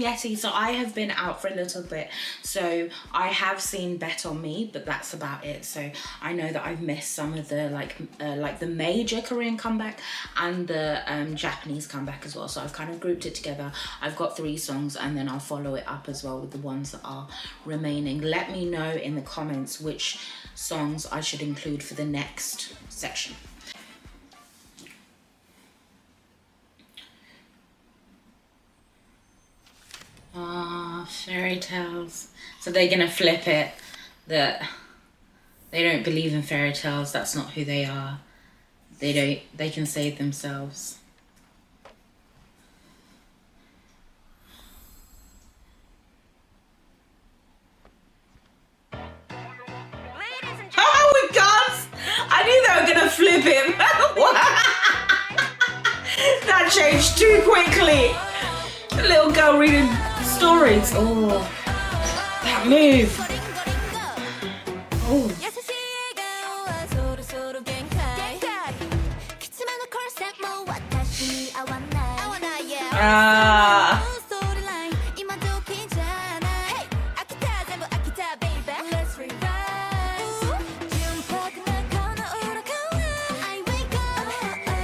Yetti, so I have been out for a little bit, so I have seen Bet On Me, but that's about it. So I know that I've missed some of the like the major Korean comeback and the Japanese comeback as well, so I've kind of grouped it together. I've got 3 songs, and then I'll follow it up as well with the ones that are remaining. Let me know in the comments which songs I should include for the next section. Fairytales. So they're gonna flip it that they don't believe in fairy tales. That's not who they are. They can save themselves. Oh my God! I knew they were gonna flip him. That changed too quickly. A little girl reading stories. Oh, that move. Oh. Ah.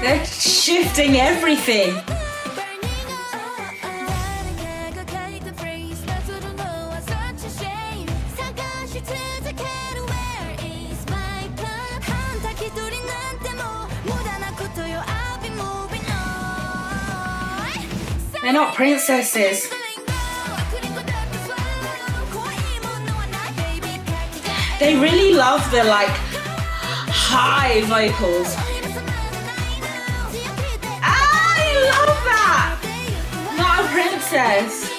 They're shifting everything. They're not princesses. They really love the like high vocals. I love that. Not a princess.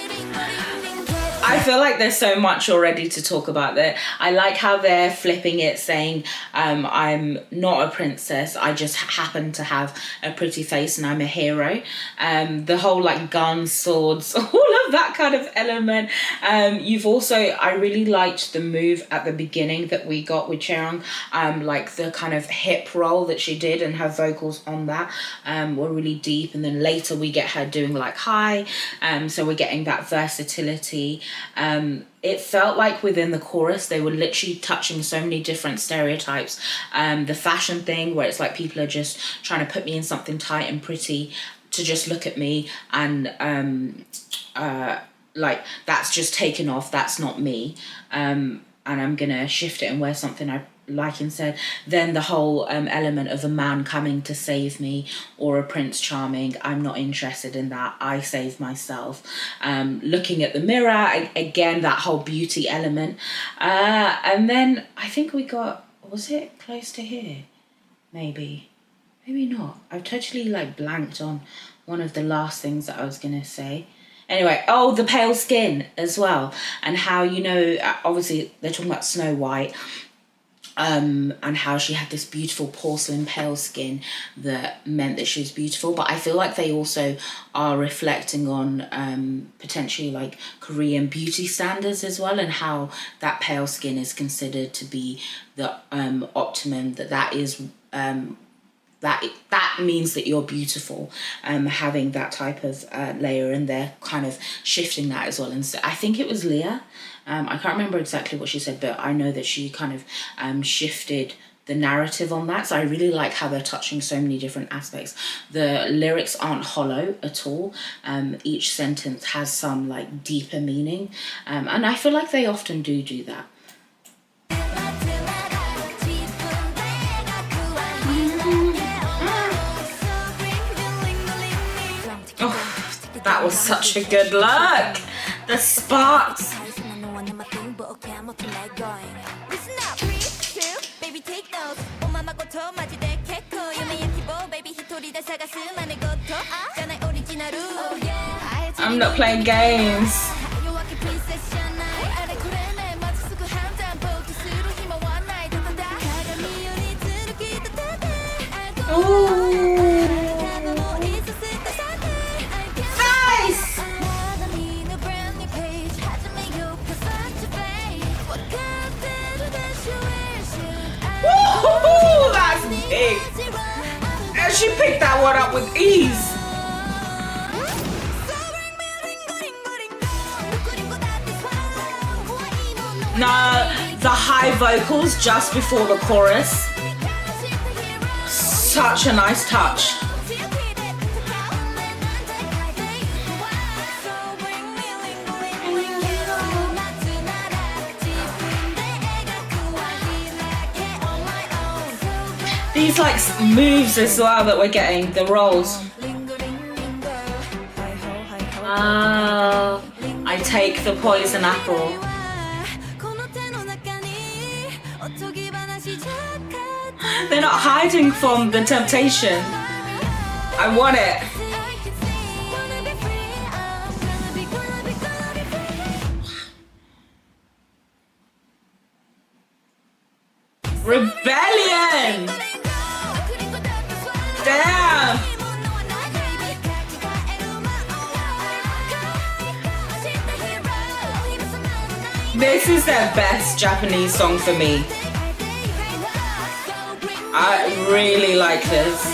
I feel like there's so much already to talk about there. I like how they're flipping it, saying I'm not a princess, I just happen to have a pretty face and I'm a hero. The whole like guns, swords, all of that kind of element. You've also, I really liked the move at the beginning that we got with Chaeryeong, like the kind of hip roll that she did, and her vocals on that were really deep. And then later we get her doing like high, so we're getting that versatility. It felt like within the chorus they were literally touching so many different stereotypes. The fashion thing where it's like people are just trying to put me in something tight and pretty to just look at me, and like that's just taken off, that's not me, and I'm gonna shift it and wear something I like instead. Then the whole element of a man coming to save me or a Prince Charming, I'm not interested in that, I save myself. Looking at the mirror, again, that whole beauty element. And then I think we got, was it Close to Here? Maybe not. I've totally like blanked on one of the last things that I was gonna say. Anyway, oh, the pale skin as well, and how, you know, obviously they're talking about Snow White, and how she had this beautiful porcelain pale skin that meant that she was beautiful. But I feel like they also are reflecting on potentially like Korean beauty standards as well, and how that pale skin is considered to be the optimum, that is that means that you're beautiful, having that type of layer, and they're kind of shifting that as well. And so I think it was Leah, I can't remember exactly what she said, but I know that she kind of shifted the narrative on that. So I really like how they're touching so many different aspects. The lyrics aren't hollow at all. Each sentence has some like deeper meaning, and I feel like they often do that. That was such a good look. The sparks. I'm not playing games. Ooh. Ooh, that's big. And she picked that one up with ease. No, the high vocals just before the chorus. Such a nice touch. These like moves as well that we're getting, the rolls. I take the poison apple. They're not hiding from the temptation. I want it. Rebellion! Damn! This is their best Japanese song for me. I really like this.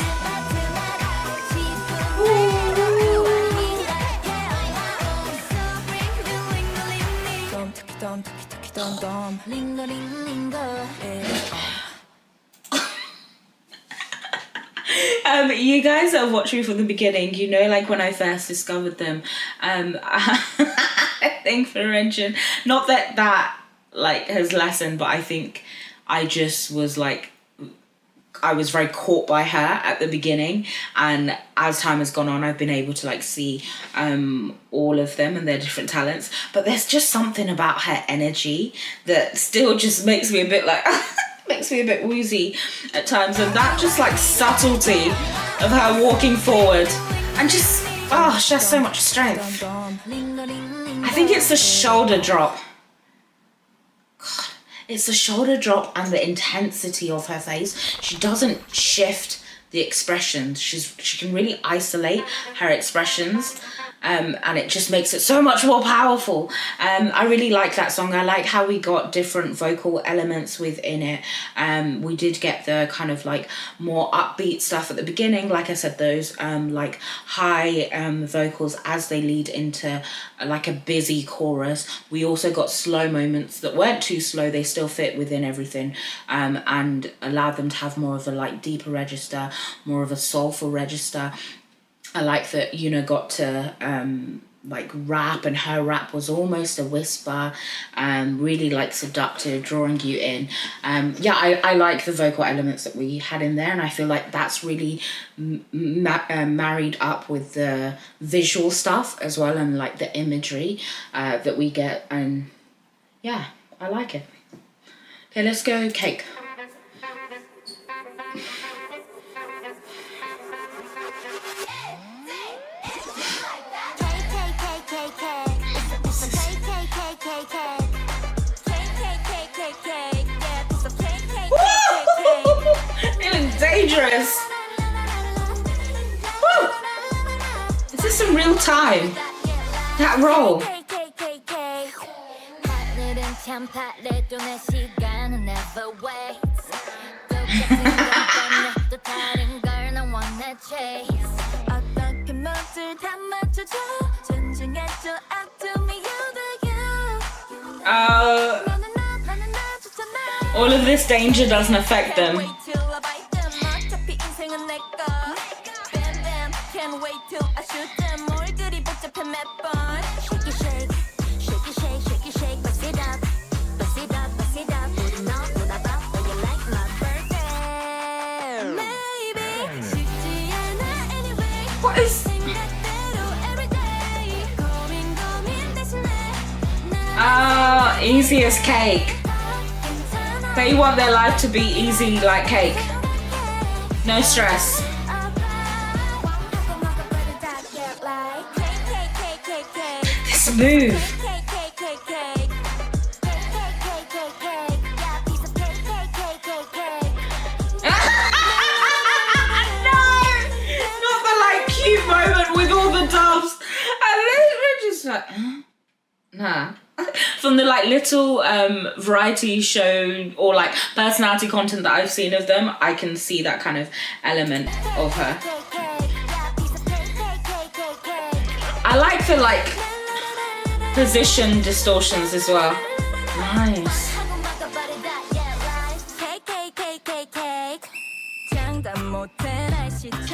You guys that have watched me from the beginning, you know, like when I first discovered them, I think for Ryujin, not that like has lessened, but I think I just was like, I was very caught by her at the beginning, and as time has gone on, I've been able to like see all of them and their different talents. But there's just something about her energy that still just makes me a bit like makes me a bit woozy at times, and that just like subtlety of her walking forward and just she has so much strength. I think it's the shoulder drop. God. It's the shoulder drop and the intensity of her face. She doesn't shift the expressions. She can really isolate her expressions, and it just makes it so much more powerful. I really like that song. I like how we got different vocal elements within it. We did get the kind of like more upbeat stuff at the beginning. Like I said, those like high vocals as they lead into like a busy chorus. We also got slow moments that weren't too slow. They still fit within everything, and allowed them to have more of a like deeper register, more of a soulful register. I like that Yuna got to like rap, and her rap was almost a whisper, really like seductive, drawing you in. I like the vocal elements that we had in there, and I feel like that's really married up with the visual stuff as well, and like the imagery that we get, and yeah, I like it. Okay, let's go Cake. Dangerous. Woo! Is this in real time? That roll. All of this danger doesn't affect them. What is... easy as cake. They want their life to be easy like cake. No stress. This move. Moment with all the doves, and we're just like, nah. From the like little variety show or like personality content that I've seen of them, I can see that kind of element of her. I like the like position distortions as well. Nice.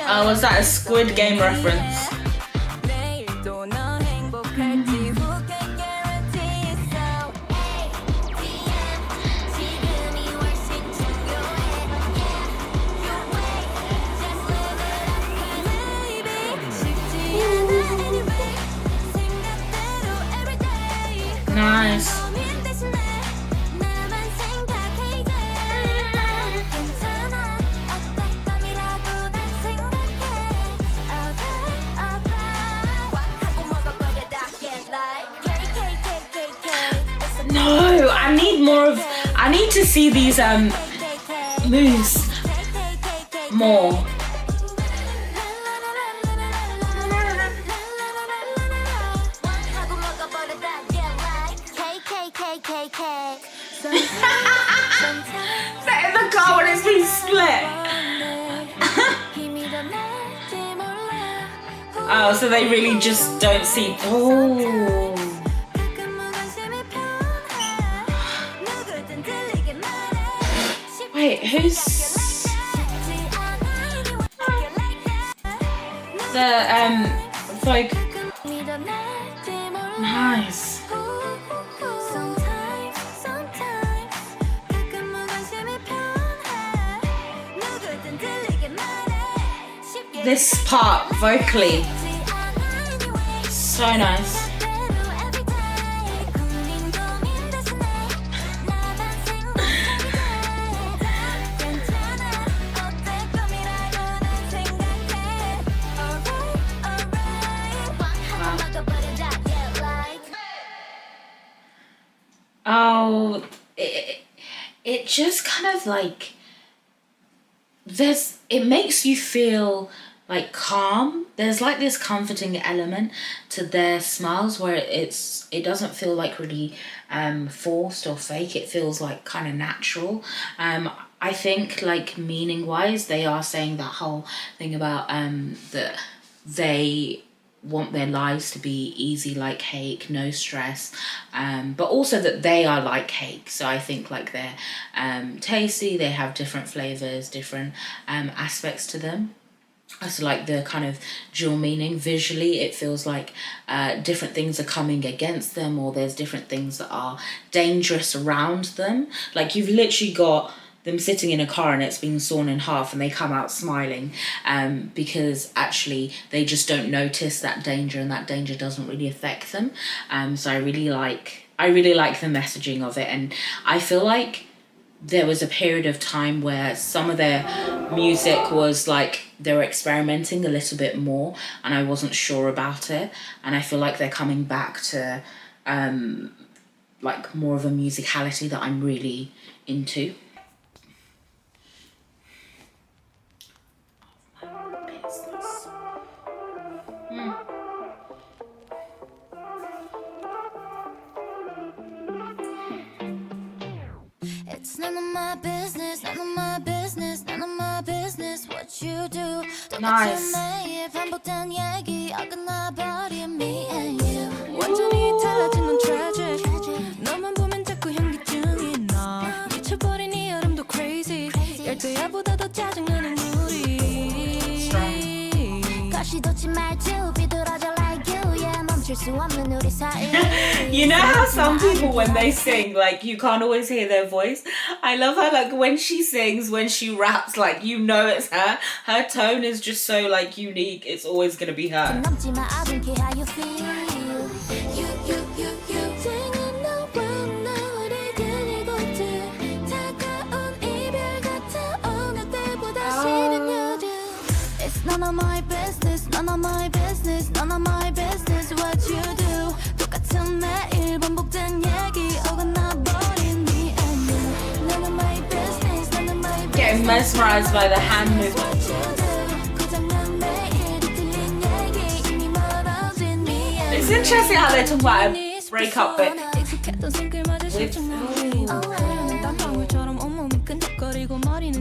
Oh, was that a Squid Game reference? Nice. No, I need more of. I need to see these moves more. That in the car when it's being split. Oh, so they really just don't see. Oh. Wait, who's the like nice. This part vocally so nice. Oh, it just kind of like it makes you feel like calm. There's like this comforting element to their smiles where it doesn't feel like really forced or fake. It feels like kind of natural. I think like meaning wise they are saying that whole thing about that they want their lives to be easy like cake, no stress, but also that they are like cake. So I think like they're tasty, they have different flavors, different aspects to them. So like the kind of dual meaning visually, it feels like different things are coming against them, or there's different things that are dangerous around them. Like you've literally got them sitting in a car and it's been sawn in half and they come out smiling because actually they just don't notice that danger, and that danger doesn't really affect them. So I really like the messaging of it, and I feel like there was a period of time where some of their music was like they were experimenting a little bit more and I wasn't sure about it, and I feel like they're coming back to like more of a musicality that I'm really into. It's none of my business, none of my business, none of my business what you do. Nice. 반복된 얘기 어긋나버린 me and you. 완전히 달라진 넌 tragic. 너만 보면 자꾸 현기증이 나. 미쳐버린 이 여름도 crazy. 열대야보다 더 짜증나는 우리. 가시돋친 말투 비뚤어져 like you. Yeah, 멈출 수 없는 우리 사이. You know how some people when they sing, like you can't always hear their voice? I love her, like when she sings, when she raps, like you know it's her. Her tone is just so like unique, it's always gonna be her. It's none of my business, none of my business, none of my business what you do. 똑같은 매일 반복된 얘기 어긋나버린 me and you. None of my business, none of my business. Getting mesmerized by the hand movement. It's interesting how they're talking about a breakup bit with.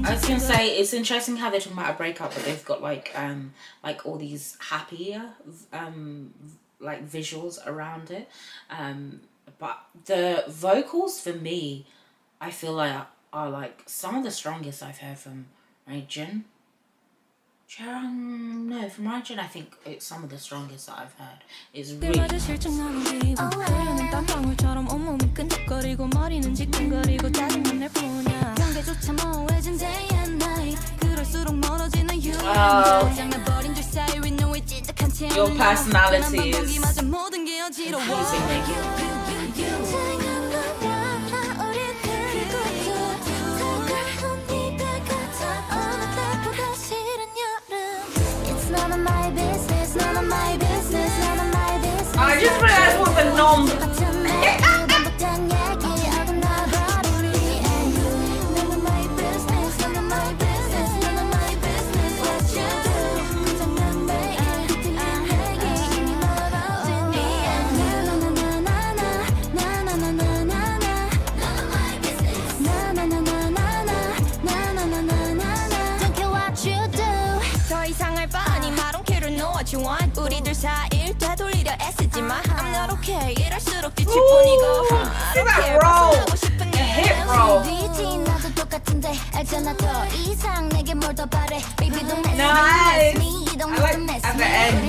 I was gonna say it's interesting how they're talking about a breakup, but they've got like all these happier like visuals around it. But the vocals for me, I feel like are like some of the strongest I've heard from Ryujin. Chaeryeong, no, from Ryujin I think it's some of the strongest that I've heard. It's really nice. Your personality is confusing me. I just realized what the nom. 우리들 사이를 되돌리려 애쓰지마 I'm not okay 이럴수록 빛이 Ooh, 보이고 see that roll, a hip roll. Nice. I like at the end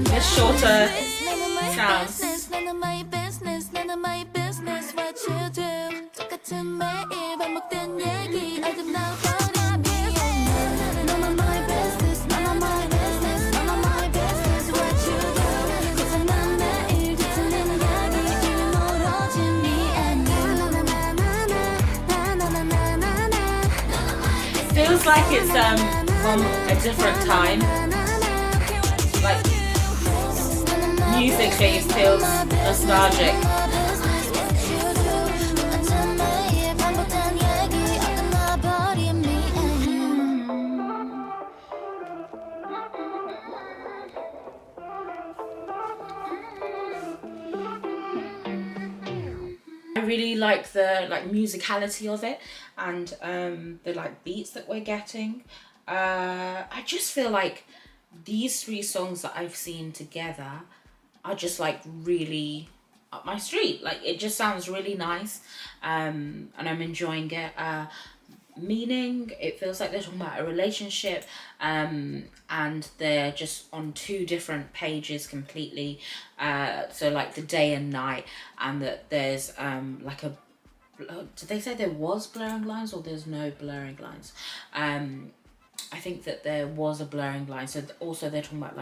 the shorter sounds. Feels like it's from a different time. Like musically feels nostalgic. I really like the musicality of it and the beats that we're getting. I just feel like these 3 songs that I've seen together are just really up my street. Like it just sounds really nice, and I'm enjoying it. Meaning, it feels like they're talking about a relationship, and they're just on 2 different pages completely. So like the day and night, and that there's did they say there was blurring lines or there's no blurring lines? I think that there was a blurring line. So also they're talking about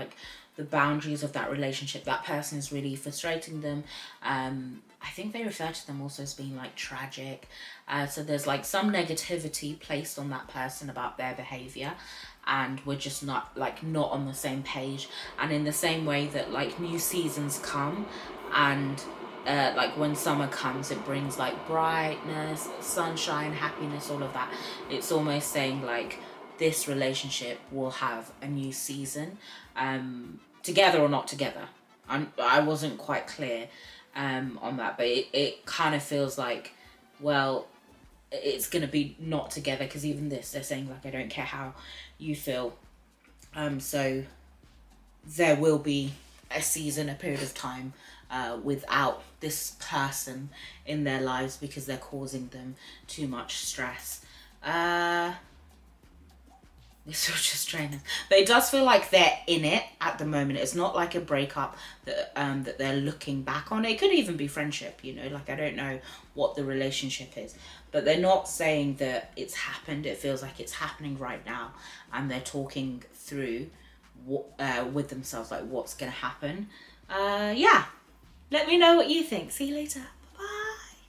the boundaries of that relationship. That person is really frustrating them. I think they refer to them also as being tragic. So there's some negativity placed on that person about their behavior, and we're just not on the same page. And in the same way that new seasons come, and when summer comes, it brings brightness, sunshine, happiness, all of that. It's almost saying this relationship will have a new season, together or not together. I wasn't quite clear on that, but it kind of feels well, it's gonna be not together, because even this, they're saying I don't care how you feel, so there will be a season, a period of time without this person in their lives because they're causing them too much stress. It's all just training, but it does feel like they're in it at the moment. It's not like a breakup that that they're looking back on. It could even be friendship, I don't know what the relationship is, but they're not saying that it's happened. It feels like it's happening right now, and they're talking through what with themselves, what's gonna happen. Yeah, let me know what you think. See you later.